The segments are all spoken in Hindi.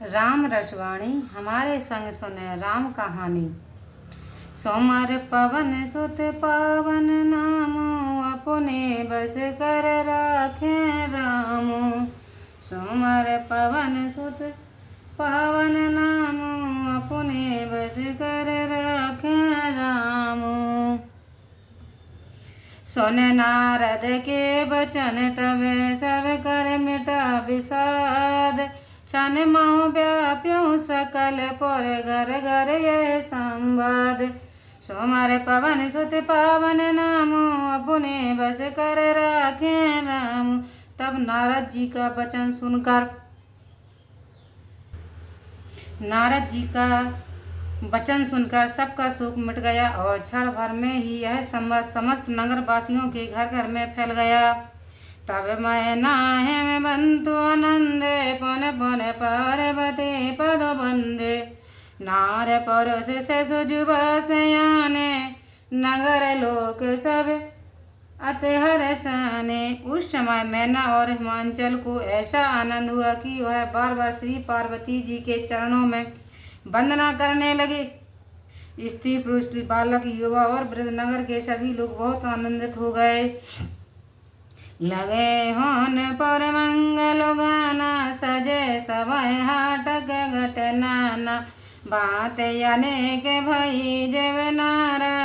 राम रसवाणी हमारे संग सुने राम कहानी। सोमर पवन सुत पावन नामो, अपने बस कर राखे रामो। सोमर पवन सुत पावन नामो, अपने बस कर राखे रामो। सुन नारद के बचन तब सब कर मिटा विषाद। छन माहु व्याप्यों सकल पुर घर घर यह संवाद। सोमर पवन सुत पावन नामो, अपने बस कर राखे राम। तब नारद जी का वचन सुनकर सबका शोक मिट गया और क्षण भर में ही यह संवाद समस्त नगर वासियों के घर घर में फैल गया। तब मैं नाहे में बंतु आनंदे, पुन पुन पार्वती पद बंदे। नार परुष से सुजुबा सयाने, नगर लोक सब अति हर्षाने। उस समय मैना और हिमांचल को ऐसा आनंद हुआ कि वह बार बार श्री पार्वती जी के चरणों में वंदना करने लगे। स्त्री पुरुष बालक युवा और वृद्ध नगर के सभी लोग बहुत आनंदित हो गए। लगे होन पर मंगल गाना, सजे सभय हाटक घटनाना। बात अनेक भई जेवनारा,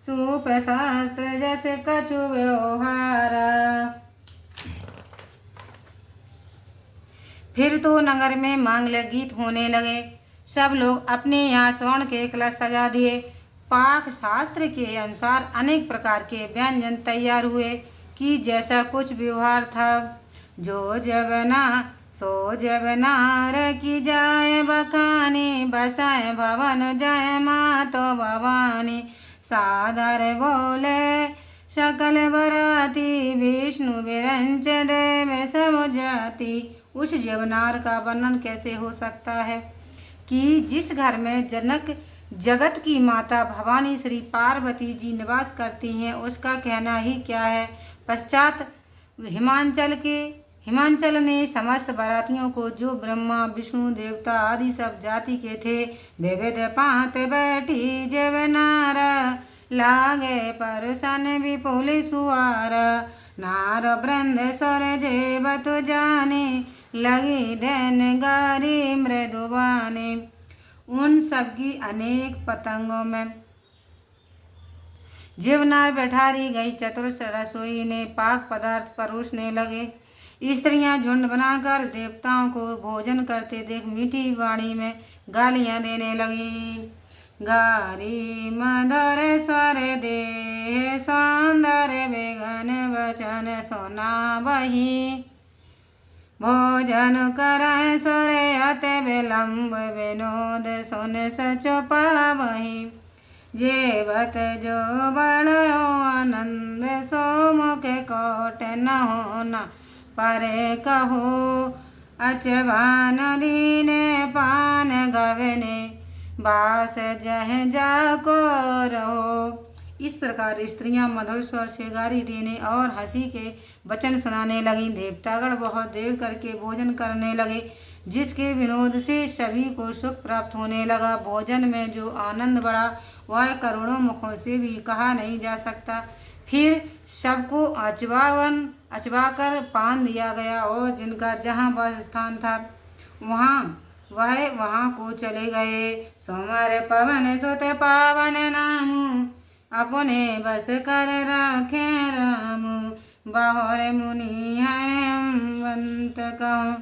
सूप शास्त्र जस कछु व्यवहारा। फिर तो नगर में मांगल्य गीत होने लगे। सब लोग अपने यहाँ स्वर्ण के कलश सजा दिए। पाक शास्त्र के अनुसार अनेक प्रकार के व्यंजन तैयार हुए कि जैसा कुछ व्यवहार था। जो जबना सो जबनार की जाए बखानी, बसाए भवन जाए मातो भवानी। सादर बोले सकल बराती, विष्णु विरंच देव सब जाति। उस जबनार का वर्णन कैसे हो सकता है कि जिस घर में जनक जगत की माता भवानी श्री पार्वती जी निवास करती हैं, उसका कहना ही क्या है। पश्चात हिमांचल ने समस्त बारातियों को, जो ब्रह्मा विष्णु देवता आदि सब जाति के थे, विविध पात बैठी जबनारा। लागे परसन विपुल सुवारा, नार वृंद स्वर जेबत जाने। लगी दैन गारी मृदुबाने। उन सबकी अनेक पतंगों में जीवनार बैठारी गई। चतुर रसोई ने पाक पदार्थ परोसने लगे। स्त्रियां झुंड बनाकर देवताओं को भोजन करते देख मीठी वाणी में गालियां देने लगी। गारी मधुर स्वर दे, सौंदर्य विघन वचन सुना वही। भोजन करय सुरे अति विलंब, विनोद सुन सचो पावही। जेवत जो बड़ो आनंद, सो मुख कोट न होना परे कहो। अचवान दीने पान गवने, बास जह जाको रहो। इस प्रकार स्त्रियां मधुर स्वर से गारी देने और हंसी के वचन सुनाने लगीं। देवतागण बहुत देर करके भोजन करने लगे, जिसके विनोद से सभी को सुख प्राप्त होने लगा। भोजन में जो आनंद बढ़ा वह करोड़ों मुखों से भी कहा नहीं जा सकता। फिर सबको अचवाकर पान दिया गया और जिनका जहाँ बस स्थान था वहाँ को चले गए। सोमर पवन सुत पावन नामु, अपने बस कर राखे राम। बाहर मुनि है अम्बंत कहूँ,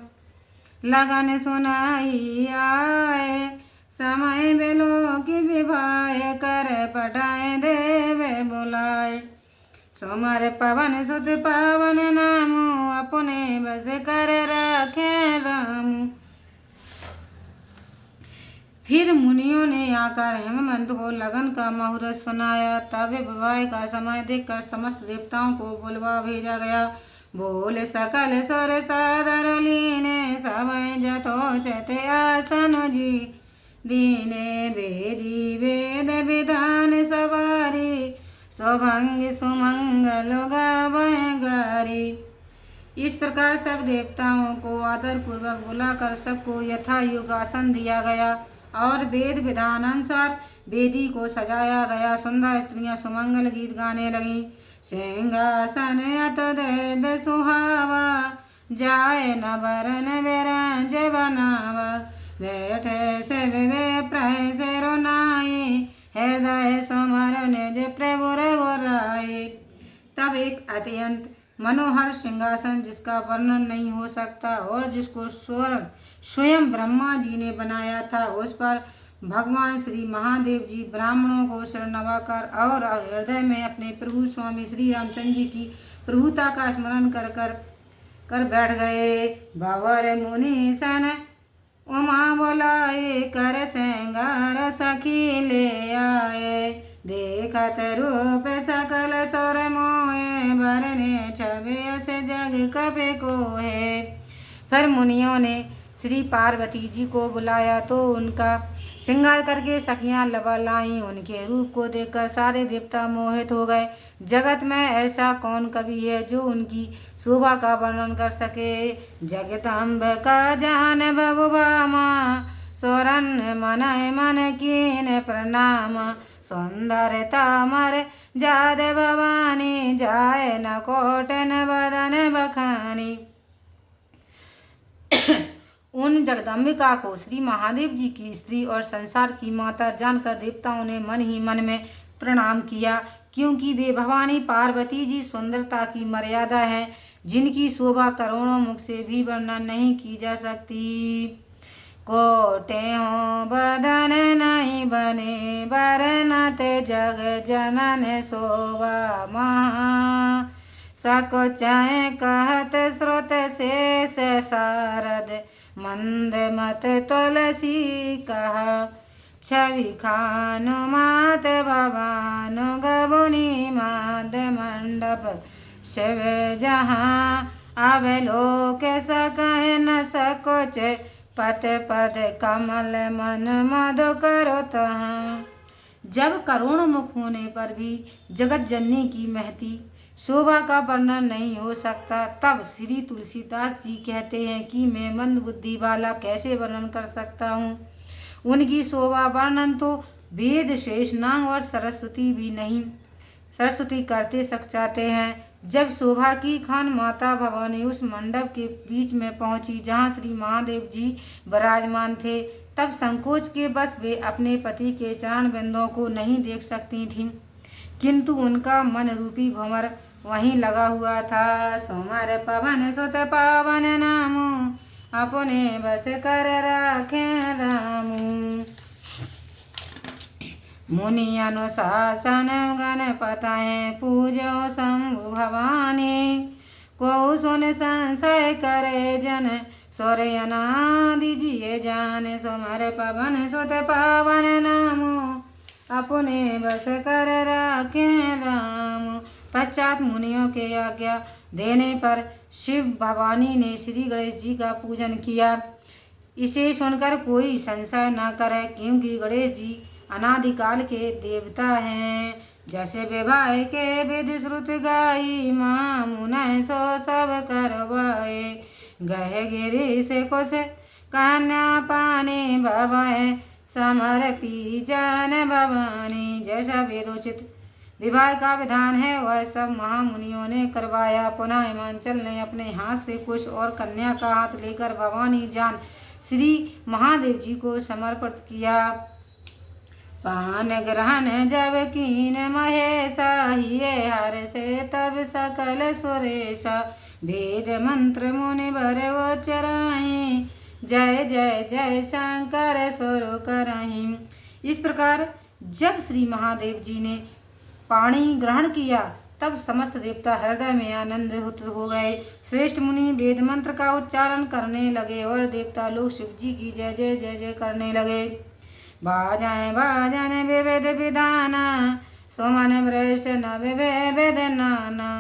लगन सुनाई आए। समय बेलो की विभाय कर, पटाए देव बुलाए। सोमर पवन सुत पावन नामो, अपने बस कर राखे राम। फिर मुनियों ने आकर हेमंत को लगन का मुहूर्त सुनाया। तब विवाह का समय देखकर समस्त देवताओं को बुलवा भेजा गया। बोल सकल सुर सादर लीने, समय जथोचित आसन जी। दीने बेदी वेद विधान सवारी, सुभंग सुमंगल गावै गारी। इस प्रकार सब देवताओं को आदर पूर्वक बुलाकर सबको यथा युग आसन दिया गया और वेद विधान अनुसार वेदी को सजाया गया। सुंदर स्त्रियां सुमंगल गीत गाने लगी। सिंहासन अत देव सुहावा, जाए न बरन बिरंज बनावा, बैठे से विप्र से रोनाई, हृदय सुमर निज प्रभु रघुराई। तब एक अत्यंत मनोहर सिंहासन जिसका वर्णन नहीं हो सकता और जिसको स्वयं ब्रह्मा जी ने बनाया था, उस पर भगवान श्री महादेव जी ब्राह्मणों को सिर नवाकर और हृदय में अपने प्रभु स्वामी श्री रामचंद्र जी की प्रभुता का स्मरण कर बैठ गए। भवर मुनि सन उमा बोलाए, कर श्रृंगार सखी ले आए, देखत रूप सकल सुर मोहे, बरने छवि से जग कपे को है। फिर मुनियों ने श्री पार्वती जी को बुलाया तो उनका श्रृंगार करके सखियां लबा लाई। उनके रूप को देखकर सारे देवता मोहित हो गए। जगत में ऐसा कौन कवि है जो उनकी शोभा का वर्णन कर सके। जगदम्ब का जान बबुबामा, सोरन मन मन कीन प्रणाम, सौंदर्यता मर जाद भवानी, जाए न कोटन बदन बखानी। उन जगदम्बिका को श्री महादेव जी की स्त्री और संसार की माता जानकर देवताओं ने मन ही मन में प्रणाम किया, क्योंकि वे भवानी पार्वती जी सुंदरता की मर्यादा है, जिनकी शोभा करोड़ों मुख से भी वर्णन नहीं की जा सकती। कोटे हो बदन नहीं बने, बरनत जग जनन शोभा महा, सकोचय कहत स्रोत शेष शारद, मंद मत तुलसी कहा, छवि खानु मात भवानु, गबुनी माद मंडप शिव जहाँ, अवलोक सकह न सकोच, पद पद कमल मन मधु करो तहाँ। जब करोड़ मुख होने पर भी जगत जननी की महती शोभा का वर्णन नहीं हो सकता, तब श्री तुलसीदास जी कहते हैं कि मैं मंद बुद्धि वाला कैसे वर्णन कर सकता हूँ। उनकी शोभा वर्णन तो वेद शेषनाग और सरस्वती भी नहीं, सरस्वती करते सक जाते हैं। जब शोभा की खान माता भवानी उस मंडप के बीच में पहुंची जहां श्री महादेव जी विराजमान थे, तब संकोच के बस वे अपने पति के चरण बिंदों को नहीं देख सकती थीं, किंतु उनका मन रूपी भंवर वहीं लगा हुआ था। सोमर पवन सुत पावन नामू, अपने बस कर राखे रामू, मुनि अनुशासन गणपतये, पूजो शंभु भवानी, को सुन संशय करे जन, सौर्य अनादि जिये जान, सोमर पवन सुत पावन नामो, अपने बस कर राखे राम। पश्चात मुनियों के आज्ञा देने पर शिव भवानी ने श्री गणेश जी का पूजन किया। इसे सुनकर कोई संशय न करे, क्योंकि गणेश जी अनादिकाल के देवता हैं। जैसे विवाह के विधि श्रुत गाई, माँ मुनय सो सब करवाए, गए गिरी से कुछ कन्या पानी भवाए, समर पीजन भवानी। जैसा वेदोचित विवाह का विधान है वह सब महामुनियों ने करवाया। पुनः हिमांचल ने अपने हाथ से कुश और कन्या का हाथ लेकर भवानी जान श्री महादेव जी को समर्पित किया। पान ग्रहण जब कीन महेशा, हिये हर से तब सकल सुरेशा, वेद मंत्र मुनि भर उच्चराई, जय जय जय शंकर सुर करहीं। इस प्रकार जब श्री महादेव जी ने पाणी ग्रहण किया तब समस्त देवता हृदय में आनंदित हो गए। श्रेष्ठ मुनि वेद मंत्र का उच्चारण करने लगे और देवता लोग शिव जी की जय जय जय जय करने लगे। बाजन बाजन विविध विधाना, सुमन वृष्ट नव विविध नाना,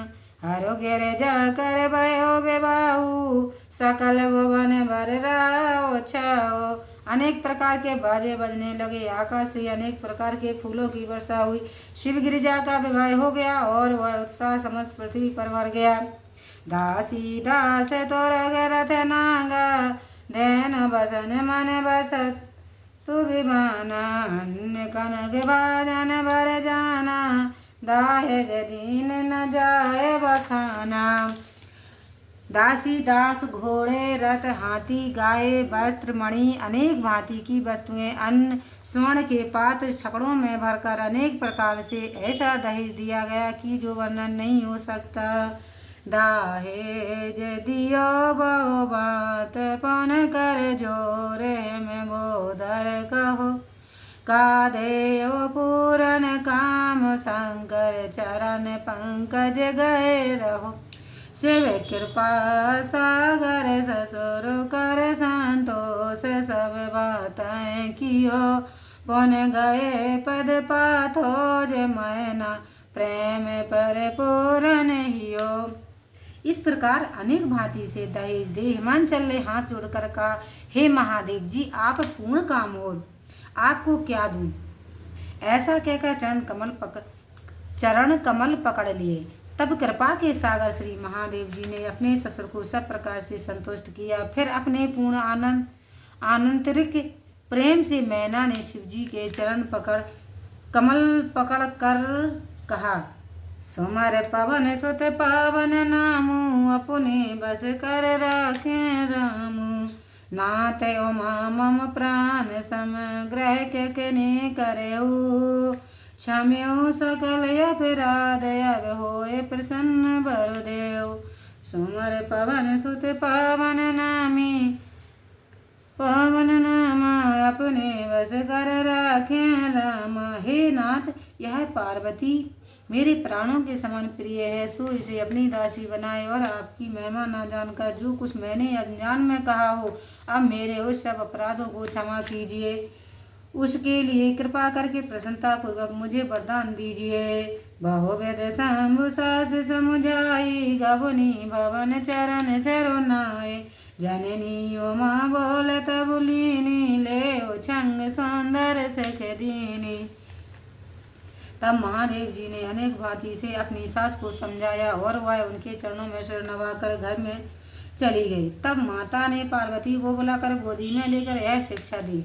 हरो गिरिजा कर भयो विबाहु, सकल भुवन भर राव छाओ। अनेक प्रकार के बाजे बजने लगे, आकाश से अनेक प्रकार के फूलों की वर्षा हुई। शिव गिरिजा का विवाह हो गया और वह उत्साह समस्त पृथ्वी पर भर गया। दासी दास तोर रथ नागा देन बसन मन बसत तु विमाना अन्य कनक भाजन भर जाना दाहे दीन न जाए बखाना। दासी दास घोड़े रथ हाथी गाय वस्त्र मणि अनेक भांति की वस्तुएं अन्न स्वर्ण के पात्र छकड़ों में भरकर अनेक प्रकार से ऐसा दहेज दिया गया कि जो वर्णन नहीं हो सकता। दाहेज दियो बहु बात पन कर जोरे में बोधर कहो कादेव पूरन काम शंकर चरण पंकज गए रहो। शिव कृपा सागर ससुर कर संतोष सब बातें कियो पुन गए पद पाथो जे मैना प्रेम पर पूरन हियो। इस प्रकार अनेक भांति से दहेज दे हिमांचल ने हाथ जोड़कर कहा, हे महादेव जी आप पूर्ण काम हो, आपको क्या दूं। ऐसा कहकर चरण कमल पकड़ लिए। तब कृपा के सागर श्री महादेव जी ने अपने ससुर को सब प्रकार से संतुष्ट किया। फिर अपने पूर्ण आनंतरिक प्रेम से मैना ने शिव जी के कमल पकड़ कर कहा, सुमर पवन सुत पावन नामू अपने बस कर राखे रामू नाते उमा मम प्राण समग्रह के ने करेऊ क्षम्यो सकल अपराध अब होए प्रसन्न वरुदेव। सुमर पवन सुत पावन नामी पवन नाम अपने बस कर राखे राम। हे नाथ यह पार्वती मेरे प्राणों के समान प्रिय है, सो इसे अपनी दासी बनाए और आपकी महिमा न जानकर जो कुछ मैंने अनजान में कहा हो अब मेरे उस सब अपराधों को क्षमा कीजिए। उसके लिए कृपा करके प्रसन्नता पूर्वक मुझे वरदान दीजिए। बहुविध शंभु सास समुझाई गबनी भवन चरण सरोनाए जननी उमा बोलत बुलीनी ले छंग सौंदर्य सख दीनी। तब महादेव जी ने अनेक भांति से अपनी सास को समझाया और वह उनके चरणों में सिर नवाकर घर में चली गई। तब माता ने पार्वती को बुलाकर गोदी में लेकर यह शिक्षा दी,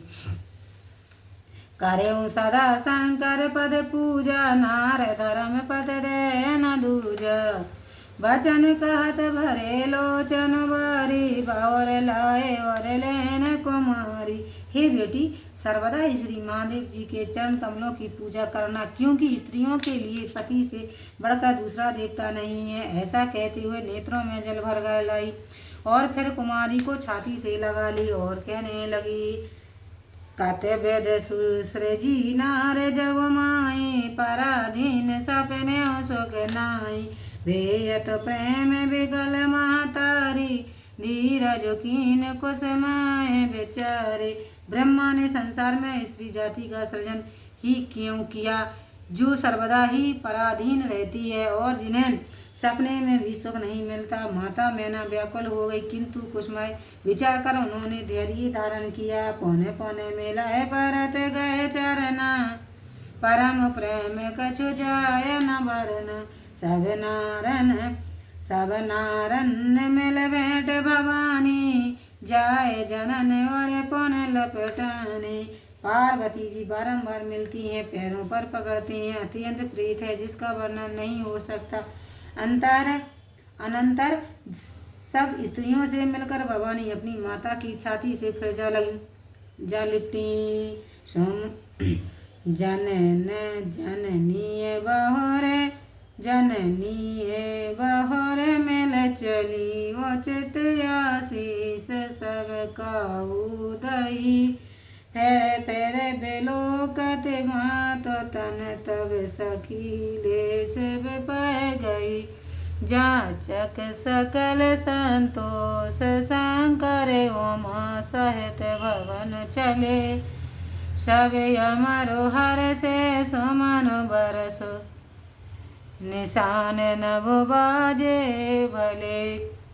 करेऊ सदा शंकर पद पूजा नार धर्म पद दे न दूजा वचन कहत भरे लोचन बारी बावर लाए और लेन कुमारी। हे बेटी सर्वदा श्री महादेव जी के चरण कमलों की पूजा करना, क्योंकि स्त्रियों के लिए पति से बढ़कर दूसरा देवता नहीं है। ऐसा कहते हुए नेत्रों में जल भर गए लाई और फिर कुमारी को छाती से लगा ली और कहने लगी, कते वेद सुसृजी नार जब माई पराधीन सपने सुख नाई भेयत प्रेम विगल मातारी धीरज कीन कुसुमाए बेचारे। ब्रह्मा ने संसार में स्त्री जाति का सृजन ही क्यों किया जो सर्वदा ही पराधीन रहती है और जिन्हें सपने में भी सुख नहीं मिलता। माता मैना व्याकुल हो गई, किंतु कुसुमाए विचार कर उन्होंने धैर्य धारण किया। पौने पौने मेला है परत गए चरना परम प्रेम कछु जाय न वरन सब नारन मिल भेंट भवानी जाए जनन और पुन लपटानी। पार्वती जी बारंबार मिलती हैं, पैरों पर पकड़ती हैं, अत्यंत प्रीत है जिसका वर्णन नहीं हो सकता। अनंतर सब स्त्रियों से मिलकर भवानी अपनी माता की छाती से फिर जा लिपटी। जननी बहोरे मिल चली उचित आशीष सब काऊ दई फेरे बेलोकत मात तन तब सखी ले शिव पै गई। जाचक सकल संतोष शंकर उमा सहित भवन चले सब अमरो हर से सुमन बरस निशान नभ बाजे भले।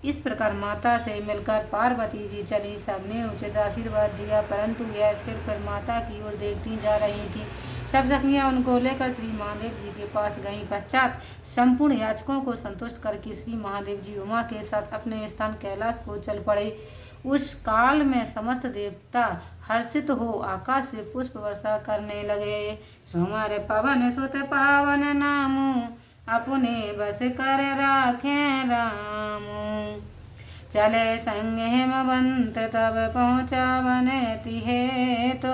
इस प्रकार माता से मिलकर पार्वती जी चली। सबने उचित आशीर्वाद दिया, परंतु यह फिर माता की ओर देखती जा रही थी। सब सखियां उनको लेकर श्री महादेव जी के पास गईं। पश्चात संपूर्ण याचकों को संतुष्ट करके श्री महादेव जी उमा के साथ अपने स्थान कैलाश को चल पड़े। उस काल में समस्त देवता हर्षित हो आकाश से पुष्प वर्षा करने लगे। सोमवार पवन सुत पावन नामु अपने बस कर राखे रामू। चले संग हेमवंत तब पहुँचा वन तिहेत।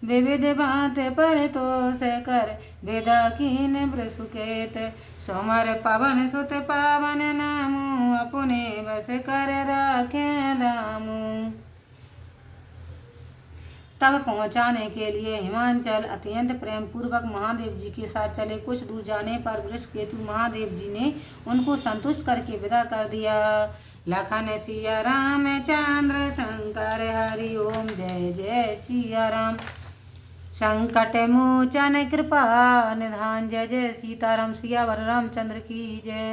विविध बात पर तो से कर वेदा कीन वृषुकेत। सोमर पवन सुत पावन नामु अपने बस कर राखे रामू। तब पहुंचाने के लिए हिमांचल अत्यंत प्रेम पूर्वक महादेव जी के साथ चले। कुछ दूर जाने पर वृषकेतु महादेव जी ने उनको संतुष्ट करके विदा कर दिया। लखन सिया राम चंद्र शंकर हरि ओम जय जय सिया राम। संकट मोचन कृपा निधान जय जय सीताराम। सियावर रामचंद्र की जय।